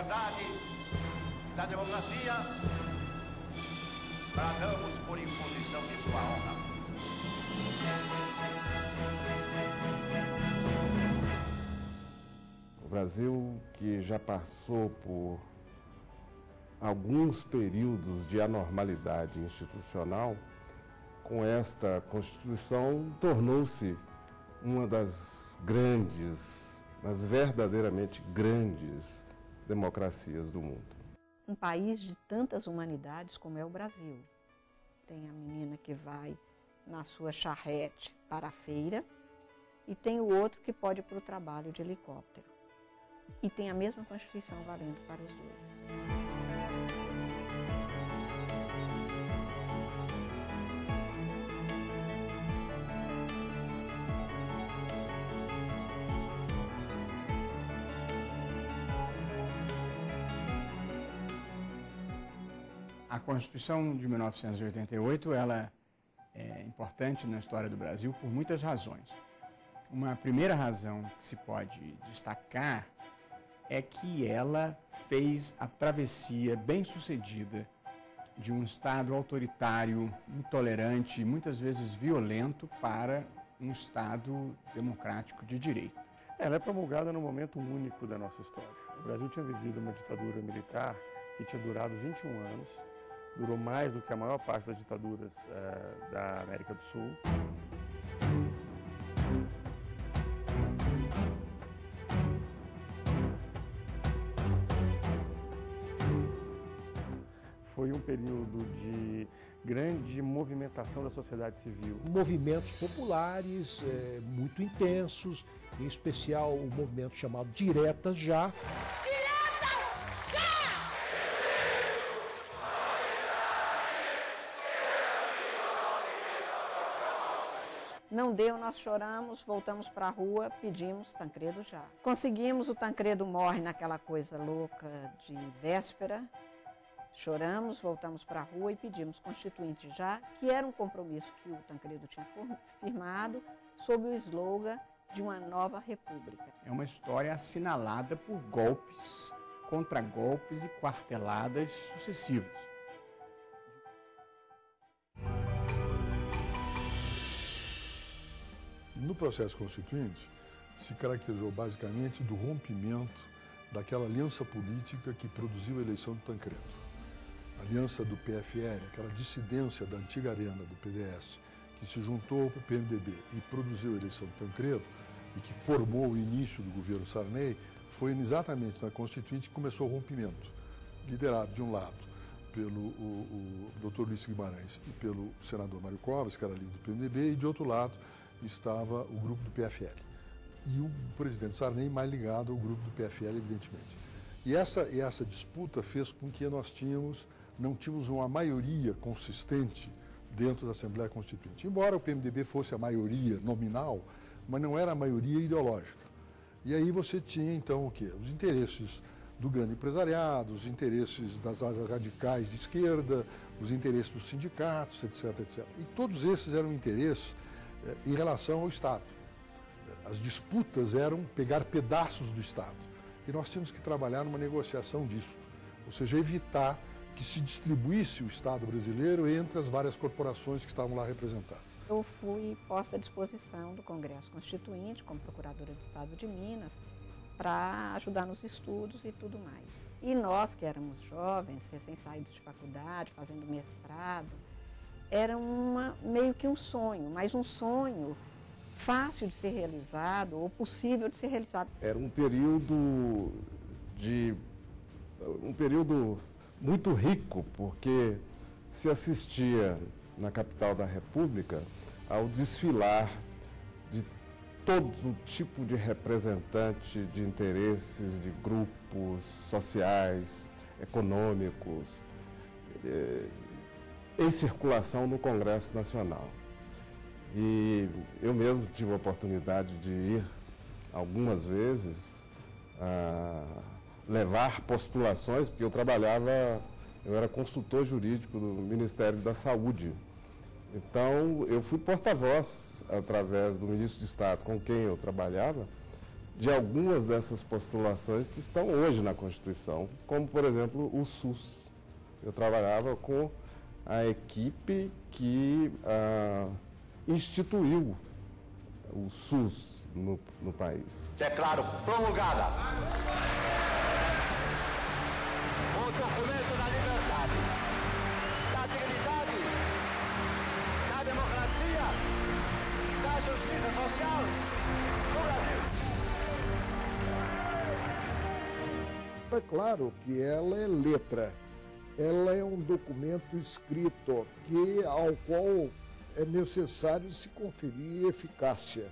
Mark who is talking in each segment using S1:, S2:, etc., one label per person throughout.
S1: liberdade, da democracia, bradamos por imposição de sua honra.
S2: O Brasil, que já passou por alguns períodos de anormalidade institucional, com esta Constituição tornou-se uma das grandes, mas verdadeiramente grandes democracias do mundo.
S3: Um país de tantas humanidades como é o Brasil. Tem a menina que vai na sua charrete para a feira e tem o outro que pode ir para o trabalho de helicóptero. E tem a mesma Constituição valendo para os dois.
S4: A Constituição de 1988, ela é importante na história do Brasil por muitas razões. Uma primeira razão que se pode destacar é que ela fez a travessia bem-sucedida de um Estado autoritário, intolerante e muitas vezes violento para um Estado democrático de direito.
S5: Ela é promulgada num momento único da nossa história. O Brasil tinha vivido uma ditadura militar que tinha durado 21 anos, durou mais do que a maior parte das ditaduras da América do Sul. Foi um período de grande movimentação da sociedade civil.
S6: Movimentos populares muito intensos, em especial o movimento chamado Diretas Já.
S3: Não deu, nós choramos, voltamos para a rua, pedimos Tancredo já. Conseguimos, o Tancredo morre naquela coisa louca de véspera. Choramos, voltamos para a rua e pedimos Constituinte já, que era um compromisso que o Tancredo tinha firmado sob o slogan de uma nova república.
S4: É uma história assinalada por golpes, contragolpes e quarteladas sucessivas.
S7: No processo constituinte, se caracterizou basicamente do rompimento daquela aliança política que produziu a eleição de Tancredo. A aliança do PFL, aquela dissidência da antiga arena do PDS, que se juntou ao PMDB e produziu a eleição de Tancredo, e que formou o início do governo Sarney, foi exatamente na Constituinte que começou o rompimento, liderado de um lado pelo o Dr. Ulisses Guimarães e pelo senador Mário Covas, que era líder do PMDB, e de outro lado estava o grupo do PFL. E o presidente Sarney mais ligado ao grupo do PFL, evidentemente. E essa disputa fez com que nós não tínhamos uma maioria consistente dentro da Assembleia Constituinte. Embora o PMDB fosse a maioria nominal, mas não era a maioria ideológica. E aí você tinha, então, o quê? Os interesses do grande empresariado, os interesses das áreas radicais de esquerda, os interesses dos sindicatos, etc, etc. E todos esses eram interesses em relação ao Estado. As disputas eram pegar pedaços do Estado. E nós tínhamos que trabalhar numa negociação disso, ou seja, evitar que se distribuísse o Estado brasileiro entre as várias corporações que estavam lá representadas.
S3: Eu fui posta à disposição do Congresso Constituinte, como Procuradora do Estado de Minas, para ajudar nos estudos e tudo mais. E nós, que éramos jovens, recém-saídos de faculdade, fazendo mestrado, era meio que um sonho, mas um sonho fácil de ser realizado ou possível de ser realizado.
S2: Era um período muito rico, porque se assistia na capital da República ao desfilar de todo o tipo de representante de interesses, de grupos sociais, econômicos, em circulação no Congresso Nacional. E eu mesmo tive a oportunidade de ir algumas vezes levar postulações, porque eu era consultor jurídico do Ministério da Saúde. Então, eu fui porta-voz, através do ministro de Estado com quem eu trabalhava, de algumas dessas postulações que estão hoje na Constituição, como, por exemplo, o SUS. Eu trabalhava com a equipe que instituiu o SUS no país.
S1: Declaro promulgada o documento da liberdade, da dignidade, da democracia, da justiça social no Brasil.
S6: É claro que ela é letra, ela é um documento escrito ao qual é necessário se conferir eficácia.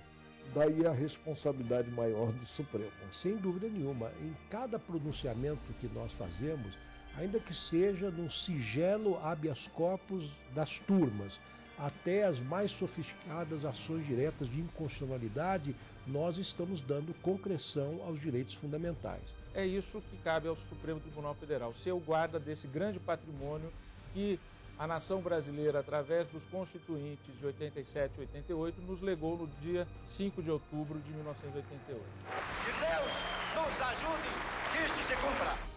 S6: Daí a responsabilidade maior do Supremo. Sem dúvida nenhuma, em cada pronunciamento que nós fazemos, ainda que seja num sigelo habeas corpus das turmas, até as mais sofisticadas ações diretas de inconstitucionalidade, nós estamos dando concreção aos direitos fundamentais.
S8: É isso que cabe ao Supremo Tribunal Federal, ser o guarda desse grande patrimônio que a nação brasileira, através dos constituintes de 87 e 88, nos legou no dia 5 de outubro de 1988.
S1: Que Deus nos ajude que isto se cumpra.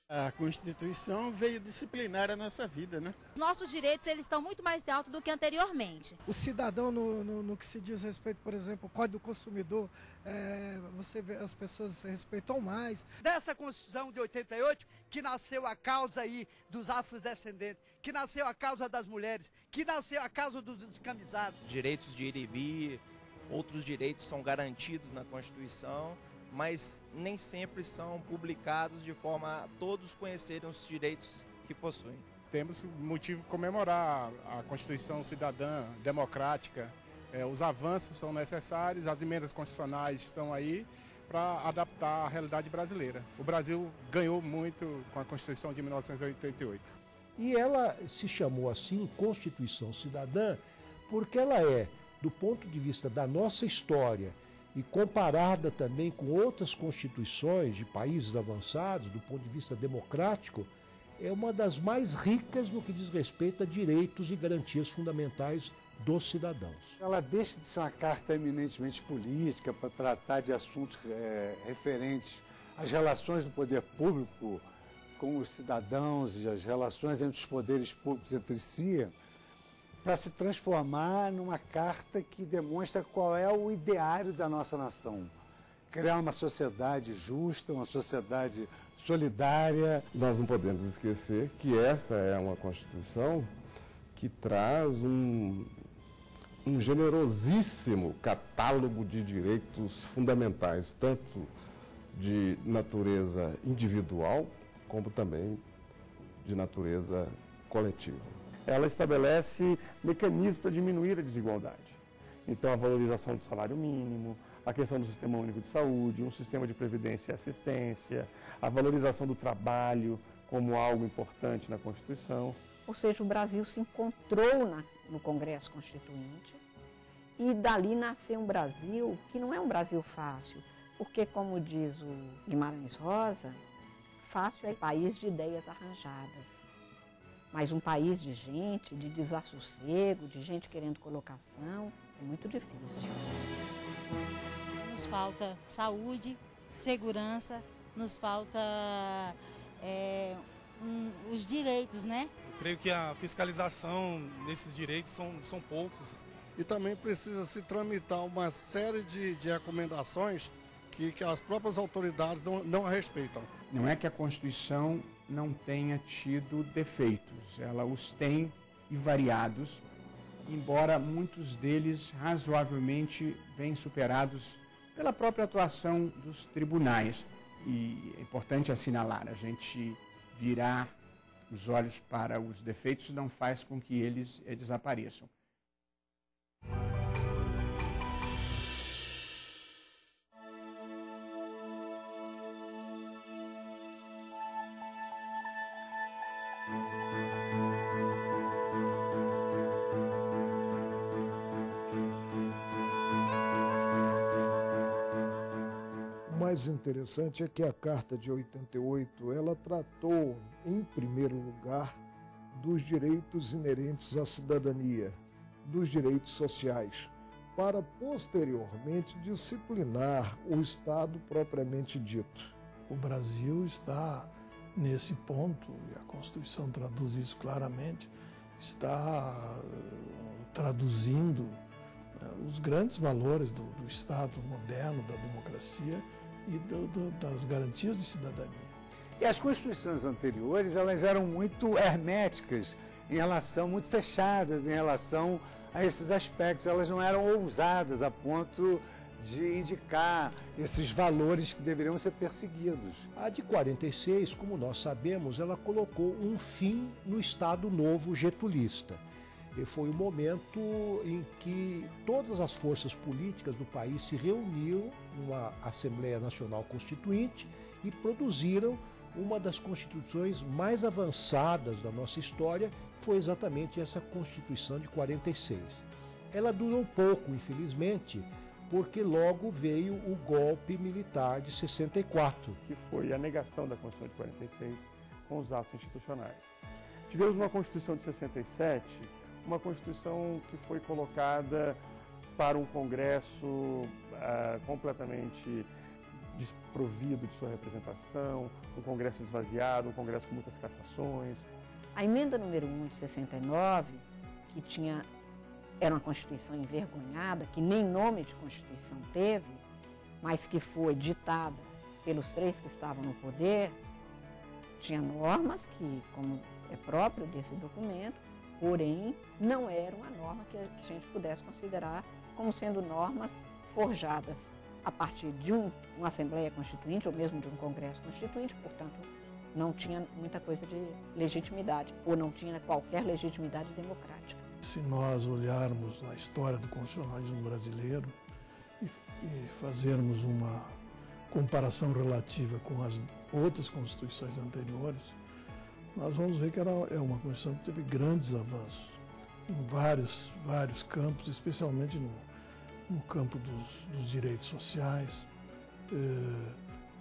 S9: A Constituição veio disciplinar a nossa vida, né?
S10: Nossos direitos eles estão muito mais altos do que anteriormente.
S11: O cidadão, no que se diz respeito, por exemplo, ao Código do Consumidor, você vê, as pessoas se respeitam mais.
S12: Dessa Constituição de 88, que nasceu a causa aí dos afrodescendentes, que nasceu a causa das mulheres, que nasceu a causa dos descamisados.
S13: Direitos de ir e vir, outros direitos são garantidos na Constituição, mas nem sempre são publicados de forma a todos conhecerem os direitos que possuem.
S9: Temos motivo de comemorar a Constituição cidadã, democrática. Os avanços são necessários, as emendas constitucionais estão aí para adaptar à realidade brasileira. O Brasil ganhou muito com a Constituição de 1988.
S6: E ela se chamou assim Constituição Cidadã porque ela é, do ponto de vista da nossa história, e comparada também com outras constituições de países avançados, do ponto de vista democrático, é uma das mais ricas no que diz respeito a direitos e garantias fundamentais dos cidadãos.
S14: Ela deixa de ser uma carta eminentemente política para tratar de assuntos referentes às relações do poder público com os cidadãos e as relações entre os poderes públicos entre si, para se transformar numa carta que demonstra qual é o ideário da nossa nação. Criar uma sociedade justa, uma sociedade solidária.
S2: Nós não podemos esquecer que esta é uma Constituição que traz um generosíssimo catálogo de direitos fundamentais, tanto de natureza individual, como também de natureza coletiva.
S5: Ela estabelece mecanismos para diminuir a desigualdade. Então, a valorização do salário mínimo, a questão do Sistema Único de Saúde, um sistema de previdência e assistência, a valorização do trabalho como algo importante na Constituição.
S3: Ou seja, o Brasil se encontrou no Congresso Constituinte e dali nasceu um Brasil que não é um Brasil fácil, porque, como diz o Guimarães Rosa, fácil é país de ideias arranjadas. Mas um país de gente, de desassossego, de gente querendo colocação, é muito difícil.
S10: Nos falta saúde, segurança, nos falta os direitos, né?
S15: Eu creio que a fiscalização nesses direitos são poucos.
S7: E também precisa se tramitar uma série de recomendações que as próprias autoridades não respeitam.
S4: Não é que a Constituição não tenha tido defeitos, ela os tem e variados, embora muitos deles razoavelmente bem superados pela própria atuação dos tribunais. E é importante assinalar, a gente virar os olhos para os defeitos não faz com que eles desapareçam.
S6: mais interessante é que a Carta de 88, ela tratou, em primeiro lugar, dos direitos inerentes à cidadania, dos direitos sociais, para posteriormente disciplinar o Estado propriamente dito.
S16: O Brasil está nesse ponto, e a Constituição traduz isso claramente, está traduzindo os grandes valores do Estado moderno, da democracia e das garantias de cidadania.
S14: E as constituições anteriores, elas eram muito herméticas, muito fechadas em relação a esses aspectos. Elas não eram ousadas a ponto de indicar esses valores que deveriam ser perseguidos.
S17: A de 46, como nós sabemos, ela colocou um fim no Estado Novo getulista. E foi o momento em que todas as forças políticas do país se reuniram numa Assembleia Nacional Constituinte e produziram uma das constituições mais avançadas da nossa história, foi exatamente essa Constituição de 46. Ela durou pouco, infelizmente, porque logo veio o golpe militar de 64.
S5: Que foi a negação da Constituição de 46 com os atos institucionais. Tivemos uma Constituição de 67, uma Constituição que foi colocada para um Congresso completamente desprovido de sua representação, um Congresso esvaziado, um Congresso com muitas cassações.
S3: A emenda número 1 de 69, que era uma Constituição envergonhada, que nem nome de Constituição teve, mas que foi ditada pelos três que estavam no poder, tinha normas que, como é próprio desse documento, porém, não era uma norma que a gente pudesse considerar como sendo normas forjadas a partir de uma Assembleia Constituinte ou mesmo de um Congresso Constituinte, portanto, não tinha muita coisa de legitimidade, ou não tinha qualquer legitimidade democrática.
S16: Se nós olharmos a história do constitucionalismo brasileiro e fazermos uma comparação relativa com as outras constituições anteriores, nós vamos ver que é uma Constituição que teve grandes avanços em vários campos, especialmente no campo dos direitos sociais,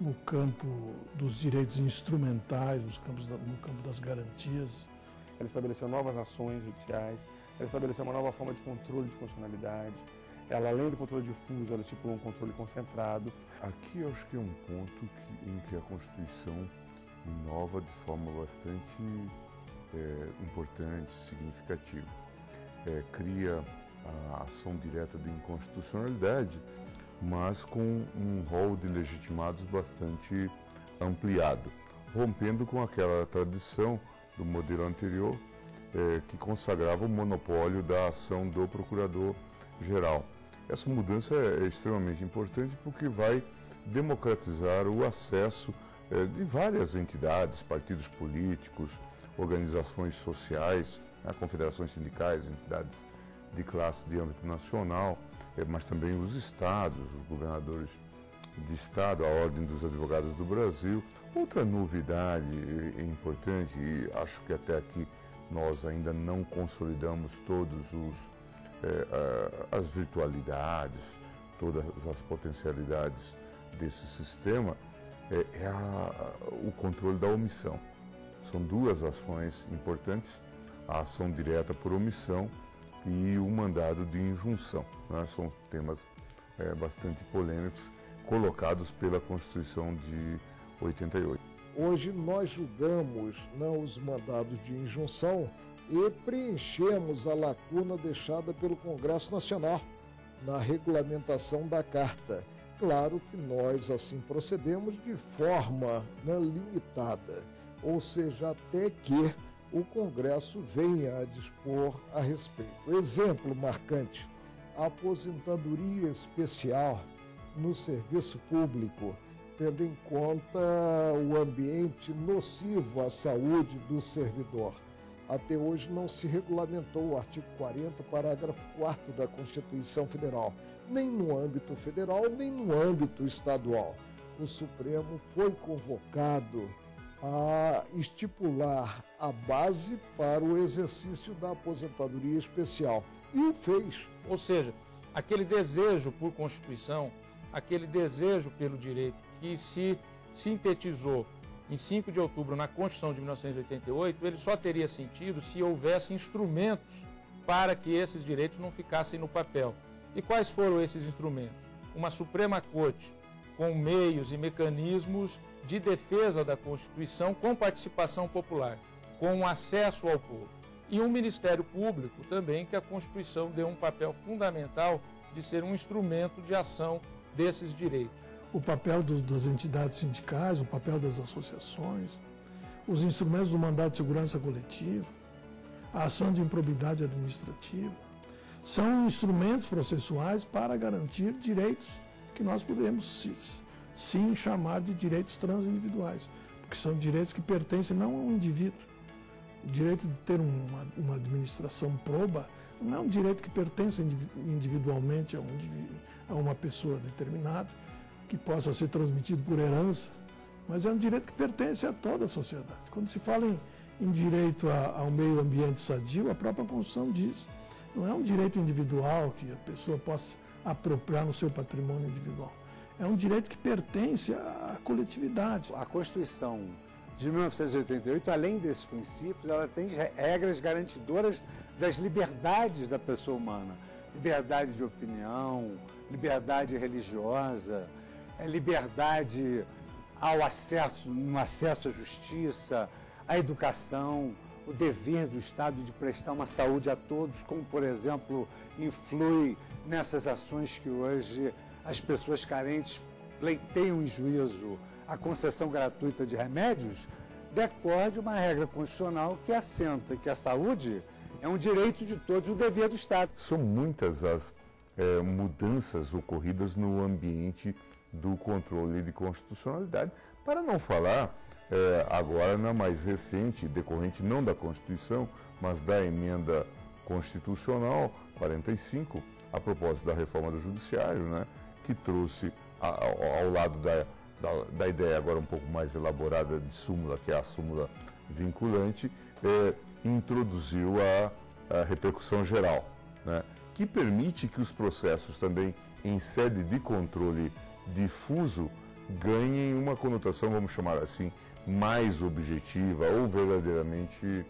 S16: no campo dos direitos instrumentais, no campo das garantias.
S5: Ela estabeleceu novas ações judiciais, ela estabeleceu uma nova forma de controle de constitucionalidade. Ela, além do controle difuso, ela estipulou um controle concentrado.
S18: Aqui eu acho que é um ponto em que a Constituição inova de forma bastante importante, significativa. Cria a ação direta de inconstitucionalidade, mas com um rol de legitimados bastante ampliado, rompendo com aquela tradição do modelo anterior que consagrava o monopólio da ação do procurador-geral. Essa mudança é extremamente importante porque vai democratizar o acesso de várias entidades, partidos políticos, organizações sociais, confederações sindicais, entidades de classe de âmbito nacional, mas também os estados, os governadores de estado, a Ordem dos Advogados do Brasil. Outra novidade importante, e acho que até aqui nós ainda não consolidamos todos as virtualidades, todas as potencialidades desse sistema, o controle da omissão. São duas ações importantes, a ação direta por omissão e o mandado de injunção, né? São temas bastante polêmicos colocados pela Constituição de 88.
S6: Hoje nós julgamos os mandados de injunção e preenchemos a lacuna deixada pelo Congresso Nacional na regulamentação da Carta. Claro que nós assim procedemos de forma limitada, ou seja, até que o Congresso venha a dispor a respeito. Exemplo marcante, a aposentadoria especial no serviço público, tendo em conta o ambiente nocivo à saúde do servidor. Até hoje não se regulamentou o artigo 40, parágrafo 4º da Constituição Federal, nem no âmbito federal, nem no âmbito estadual. O Supremo foi convocado a estipular a base para o exercício da aposentadoria especial, e o fez.
S8: Ou seja, aquele desejo por Constituição, aquele desejo pelo direito que se sintetizou em 5 de outubro na Constituição de 1988, ele só teria sentido se houvesse instrumentos para que esses direitos não ficassem no papel. E quais foram esses instrumentos? Uma Suprema Corte com meios e mecanismos de defesa da Constituição com participação popular, com acesso ao povo. E um Ministério Público também, que a Constituição deu um papel fundamental de ser um instrumento de ação desses direitos.
S16: O papel das entidades sindicais, o papel das associações, os instrumentos do mandato de segurança coletiva, a ação de improbidade administrativa, são instrumentos processuais para garantir direitos que nós podemos sim chamar de direitos transindividuais, porque são direitos que pertencem não a um indivíduo. O direito de ter uma administração proba não é um direito que pertence individualmente a uma pessoa determinada, que possa ser transmitido por herança, mas é um direito que pertence a toda a sociedade. Quando se fala em direito ao meio ambiente sadio, a própria Constituição diz. Não é um direito individual que a pessoa possa apropriar no seu patrimônio individual. É um direito que pertence à coletividade.
S14: A Constituição de 1988, além desses princípios, ela tem regras garantidoras das liberdades da pessoa humana. Liberdade de opinião, liberdade religiosa, liberdade no acesso à justiça, à educação, o dever do Estado de prestar uma saúde a todos, como, por exemplo, influi nessas ações que hoje as pessoas carentes pleiteiam em juízo a concessão gratuita de remédios, decorre de uma regra constitucional que assenta que a saúde é um direito de todos, um dever do Estado.
S18: São muitas as mudanças ocorridas no ambiente do controle de constitucionalidade, para não falar agora na mais recente, decorrente não da Constituição, mas da emenda constitucional 45, a propósito da reforma do Judiciário, né, que trouxe ao lado da ideia agora um pouco mais elaborada de súmula, que é a súmula vinculante, introduziu a repercussão geral, né, que permite que os processos também em sede de controle difuso ganhem uma conotação, vamos chamar assim, mais objetiva ou verdadeiramente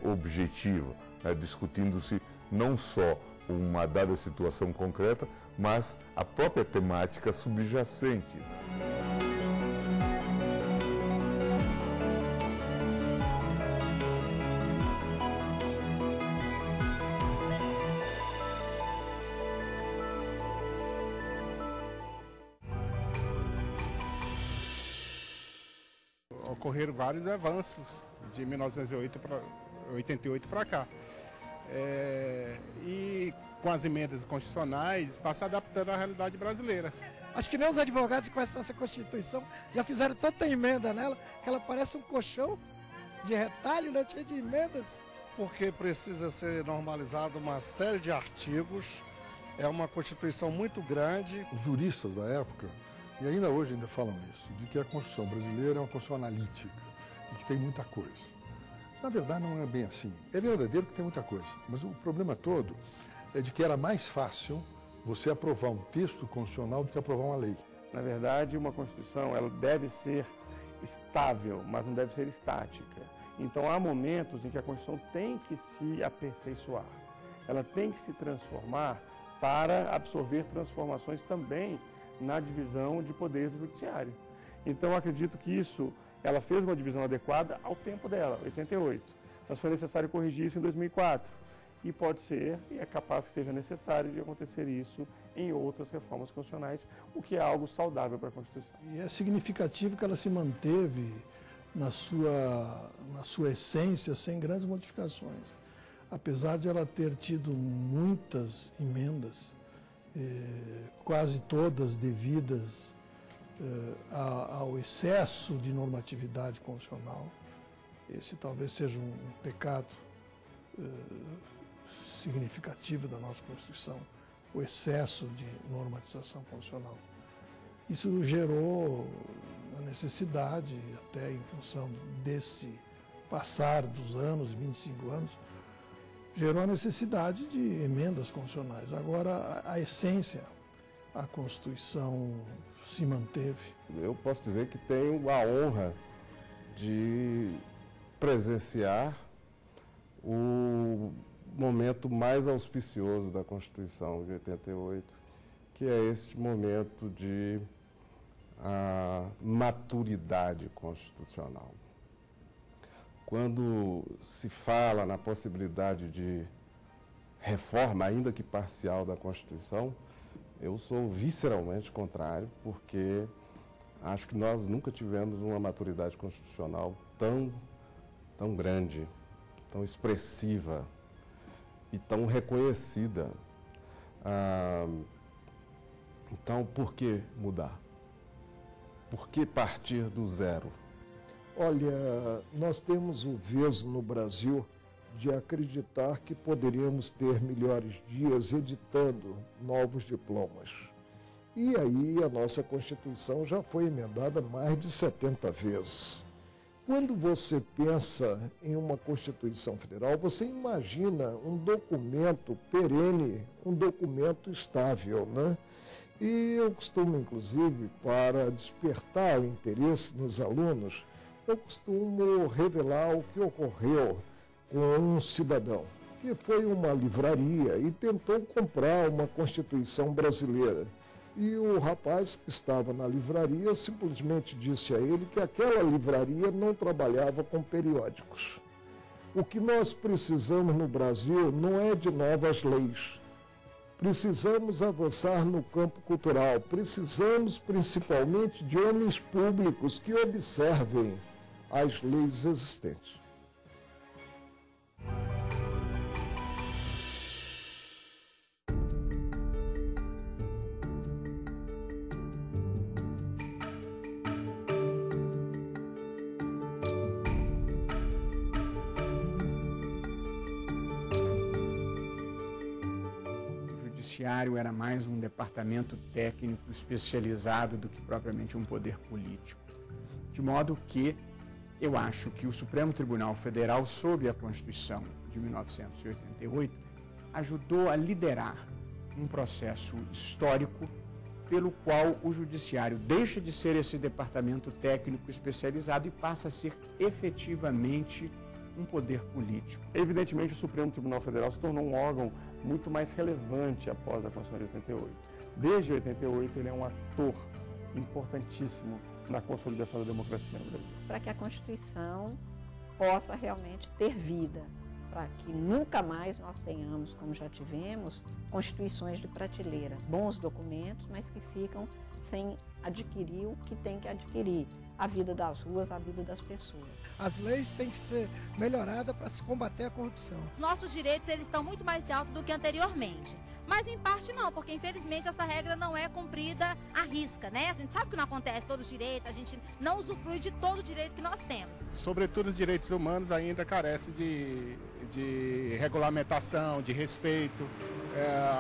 S18: objetiva, né, discutindo-se não só uma dada situação concreta, mas a própria temática subjacente.
S9: Ocorreram vários avanços de 1988 para cá. E com as emendas constitucionais está se adaptando à realidade brasileira.
S11: Acho que nem os advogados com essa Constituição já fizeram tanta emenda nela que ela parece um colchão de retalho, né, cheio de emendas.
S19: Porque precisa ser normalizado uma série de artigos, é uma Constituição muito grande.
S7: Os juristas da época, e ainda hoje falam isso, de que a Constituição brasileira é uma Constituição analítica e que tem muita coisa. Na verdade, não é bem assim. É verdadeiro que tem muita coisa, mas o problema todo é de que era mais fácil você aprovar um texto constitucional do que aprovar uma lei.
S5: Na verdade, uma Constituição ela deve ser estável, mas não deve ser estática. Então, há momentos em que a Constituição tem que se aperfeiçoar. Ela tem que se transformar para absorver transformações também na divisão de poderes do Judiciário. Então, acredito que ela fez uma divisão adequada ao tempo dela, 88. Mas foi necessário corrigir isso em 2004. E pode ser, e é capaz que seja necessário de acontecer isso em outras reformas constitucionais, o que é algo saudável para a Constituição.
S16: E é significativo que ela se manteve na sua essência sem grandes modificações. Apesar de ela ter tido muitas emendas, quase todas devidas ao excesso de normatividade constitucional. Esse talvez seja um pecado significativo da nossa Constituição, o excesso de normatização constitucional. Isso gerou a necessidade, até em função desse passar dos anos, 25 anos, gerou a necessidade de emendas constitucionais. Agora, a essência a Constituição se manteve.
S2: Eu posso dizer que tenho a honra de presenciar o momento mais auspicioso da Constituição de 88, que é este momento de maturidade constitucional. Quando se fala na possibilidade de reforma, ainda que parcial, da Constituição, eu sou visceralmente contrário, porque acho que nós nunca tivemos uma maturidade constitucional tão grande, tão expressiva e tão reconhecida. Então, por que mudar? Por que partir do zero?
S6: Olha, nós temos o veso no Brasil de acreditar que poderíamos ter melhores dias editando novos diplomas. E aí a nossa Constituição já foi emendada mais de 70 vezes. Quando você pensa em uma Constituição Federal, você imagina um documento perene, um documento estável, né? E eu costumo, inclusive, para despertar o interesse nos alunos, eu costumo revelar o que ocorreu com um cidadão que foi a uma livraria e tentou comprar uma Constituição brasileira. E o rapaz que estava na livraria simplesmente disse a ele que aquela livraria não trabalhava com periódicos. O que nós precisamos no Brasil não é de novas leis. Precisamos avançar no campo cultural. Precisamos principalmente de homens públicos que observem as leis existentes.
S4: O judiciário era mais um departamento técnico especializado do que propriamente um poder político. De modo que eu acho que o Supremo Tribunal Federal, sob a Constituição de 1988, ajudou a liderar um processo histórico pelo qual o judiciário deixa de ser esse departamento técnico especializado e passa a ser efetivamente um poder político.
S5: Evidentemente, o Supremo Tribunal Federal se tornou um órgão muito mais relevante após a Constituição de 88. Desde 88, ele é um ator importantíssimo na consolidação da democracia no Brasil.
S3: Para que a Constituição possa realmente ter vida, para que nunca mais nós tenhamos, como já tivemos, constituições de prateleira, bons documentos, mas que ficam sem adquirir o que tem que adquirir, a vida das ruas, a vida das pessoas.
S11: As leis têm que ser melhoradas para se combater a corrupção.
S10: Os nossos direitos eles estão muito mais altos do que anteriormente. Mas em parte não, porque infelizmente essa regra não é cumprida à risca, né? A gente sabe que não acontece todos os direitos, a gente não usufrui de todo o direito que nós temos.
S9: Sobretudo os direitos humanos ainda carecem de regulamentação, de respeito,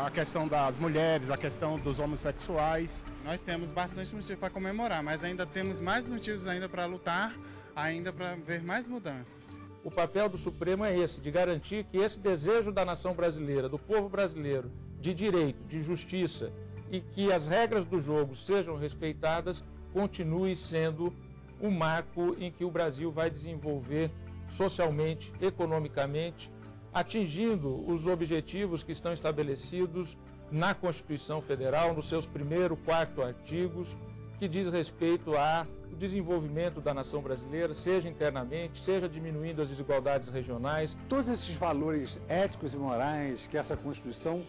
S9: a questão das mulheres, a questão dos homossexuais.
S20: Nós temos bastante motivo para comemorar, mas ainda temos mais motivos ainda para lutar, ainda para ver mais mudanças.
S8: O papel do Supremo é esse, de garantir que esse desejo da nação brasileira, do povo brasileiro, de direito, de justiça e que as regras do jogo sejam respeitadas, continue sendo um marco em que o Brasil vai desenvolver socialmente, economicamente, atingindo os objetivos que estão estabelecidos na Constituição Federal, nos seus 1º e 4º artigos, que diz respeito ao desenvolvimento da nação brasileira, seja internamente, seja diminuindo as desigualdades regionais.
S14: Todos esses valores éticos e morais que essa Constituição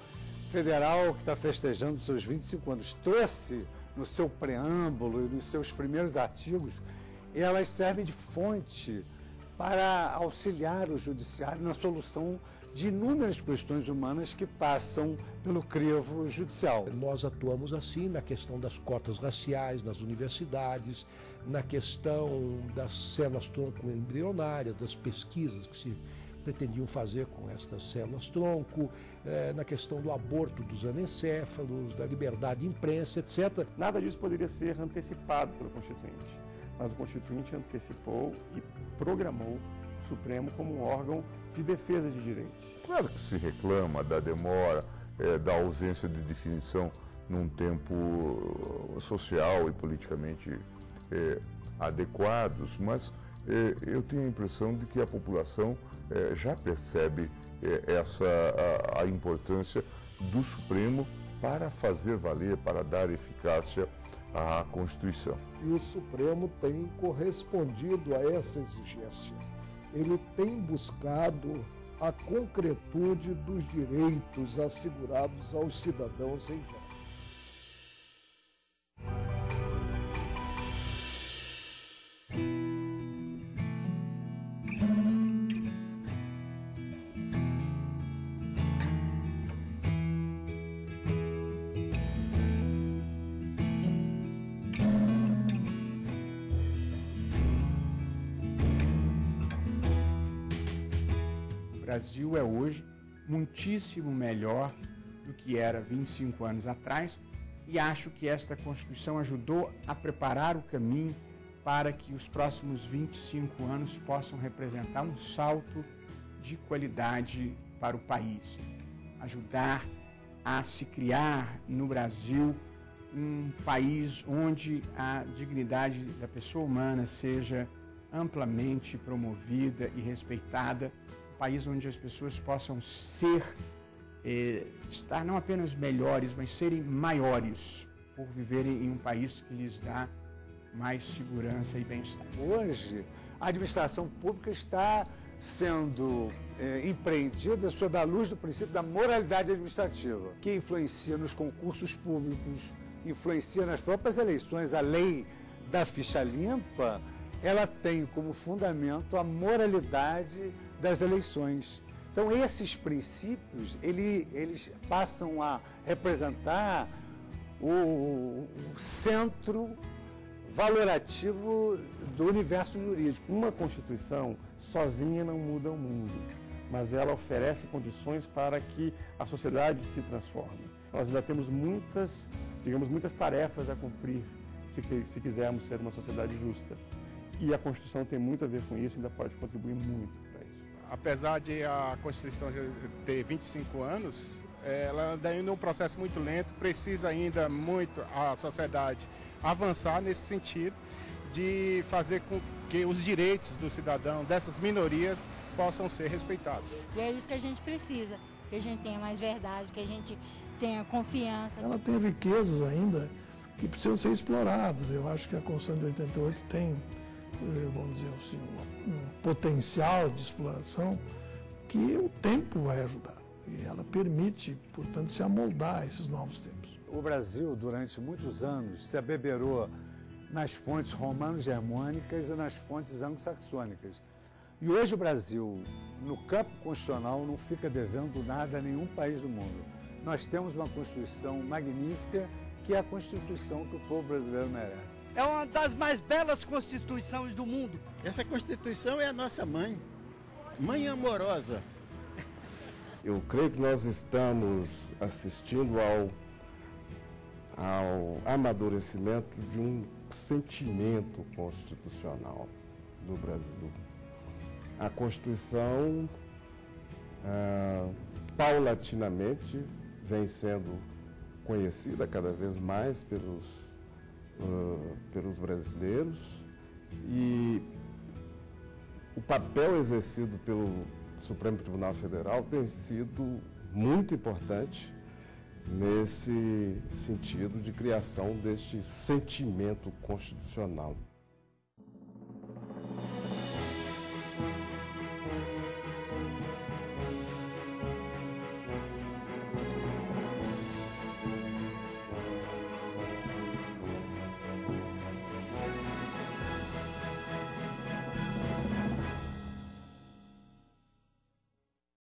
S14: Federal, que está festejando seus 25 anos, trouxe no seu preâmbulo e nos seus primeiros artigos, elas servem de fonte para auxiliar o judiciário na solução de inúmeras questões humanas que passam pelo crivo judicial.
S17: Nós atuamos assim na questão das cotas raciais nas universidades, na questão das células-tronco embrionárias, das pesquisas que se pretendiam fazer com estas células-tronco, na questão do aborto dos anencéfalos, da liberdade de imprensa, etc.
S5: Nada disso poderia ser antecipado pelo Constituinte, mas o Constituinte antecipou e programou o Supremo como um órgão de defesa de direitos.
S18: Claro que se reclama da demora, da ausência de definição num tempo social e politicamente adequados, mas eu tenho a impressão de que a população já percebe a importância do Supremo para fazer valer, para dar eficácia à Constituição.
S6: E o Supremo tem correspondido a essa exigência. Ele tem buscado a concretude dos direitos assegurados aos cidadãos em geral.
S4: O Brasil é hoje muitíssimo melhor do que era 25 anos atrás e acho que esta Constituição ajudou a preparar o caminho para que os próximos 25 anos possam representar um salto de qualidade para o país. Ajudar a se criar no Brasil um país onde a dignidade da pessoa humana seja amplamente promovida e respeitada, um país onde as pessoas possam estar não apenas melhores, mas serem maiores por viverem em um país que lhes dá mais segurança e bem-estar.
S14: Hoje, a administração pública está sendo empreendida sob a luz do princípio da moralidade administrativa, que influencia nos concursos públicos, influencia nas próprias eleições. A lei da ficha limpa, ela tem como fundamento a moralidade das eleições. Então, esses princípios, eles passam a representar o centro valorativo do universo jurídico.
S5: Uma Constituição sozinha não muda o mundo, mas ela oferece condições para que a sociedade se transforme. Nós ainda temos muitas tarefas a cumprir se quisermos ser uma sociedade justa. E a Constituição tem muito a ver com isso e ainda pode contribuir muito para isso.
S9: Apesar de a Constituição já ter 25 anos, ela ainda é um processo muito lento, precisa ainda muito a sociedade avançar nesse sentido de fazer com que os direitos do cidadão, dessas minorias, possam ser respeitados.
S21: E é isso que a gente precisa, que a gente tenha mais verdade, que a gente tenha confiança.
S16: Ela tem riquezas ainda que precisam ser exploradas. Eu acho que a Constituição de 88 tem, vamos dizer assim, um potencial de exploração que o tempo vai ajudar. E ela permite, portanto, se amoldar a esses novos tempos.
S14: O Brasil, durante muitos anos, se abeberou nas fontes romano-germânicas e nas fontes anglo-saxônicas. E hoje o Brasil, no campo constitucional, não fica devendo nada a nenhum país do mundo. Nós temos uma Constituição magnífica, que é a Constituição que o povo brasileiro merece.
S12: É uma das mais belas Constituições do mundo.
S22: Essa Constituição é a nossa mãe, mãe amorosa.
S2: Eu creio que nós estamos assistindo ao amadurecimento de um sentimento constitucional no Brasil. A Constituição, paulatinamente, vem sendo conhecida cada vez mais pelos brasileiros e o papel exercido pelo Supremo Tribunal Federal tem sido muito importante nesse sentido de criação deste sentimento constitucional.